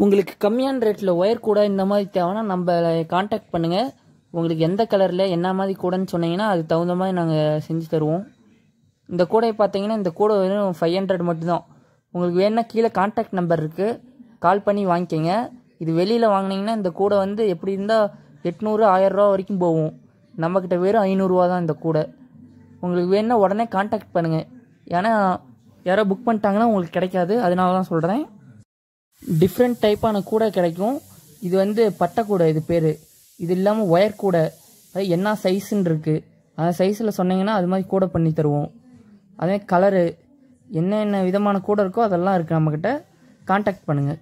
உங்களுக்கு கம்மியான ரேட்டில் ஒயர் கூட இந்த மாதிரி தேவைன்னா நம்ம காண்டாக்ட் பண்ணுங்கள். உங்களுக்கு எந்த கலரில் என்ன மாதிரி கூடைன்னு சொன்னீங்கன்னா அதுக்கு தகுந்த மாதிரி நாங்கள் செஞ்சு தருவோம். இந்த கூடையை பார்த்தீங்கன்னா இந்த கூடை வெறும் 500 மட்டும்தான். உங்களுக்கு வேணுன்னா கீழே காண்டாக்ட் நம்பர் இருக்குது, கால் பண்ணி வாங்கிக்கோங்க. இது வெளியில் வாங்கினீங்கன்னா இந்த கூடை வந்து எப்படி இருந்தால் 800-1000 ரூபா வரைக்கும் போகும். நம்மக்கிட்ட வெறும் 500 ரூபா தான் இந்த கூடை. உங்களுக்கு வேணுன்னா உடனே காண்டாக்ட் பண்ணுங்கள். ஏன்னா யாரோ புக் பண்ணிட்டாங்கன்னா உங்களுக்கு கிடைக்காது, அதனால தான் சொல்கிறேன். டிஃப்ரெண்ட் டைப்பான கூடை கிடைக்கும். இது வந்து பட்டை கூடை இது பேர். இது இல்லாமல் ஒயர் கூடை, அது என்ன சைஸுன்னு இருக்குது, அந்த சைஸில் சொன்னீங்கன்னா அது மாதிரி கூடை பண்ணி தருவோம். அதே கலரு என்னென்ன விதமான கூடை இருக்கோ அதெல்லாம் இருக்குது நம்மக்கிட்ட. காண்டாக்ட் பண்ணுங்கள்.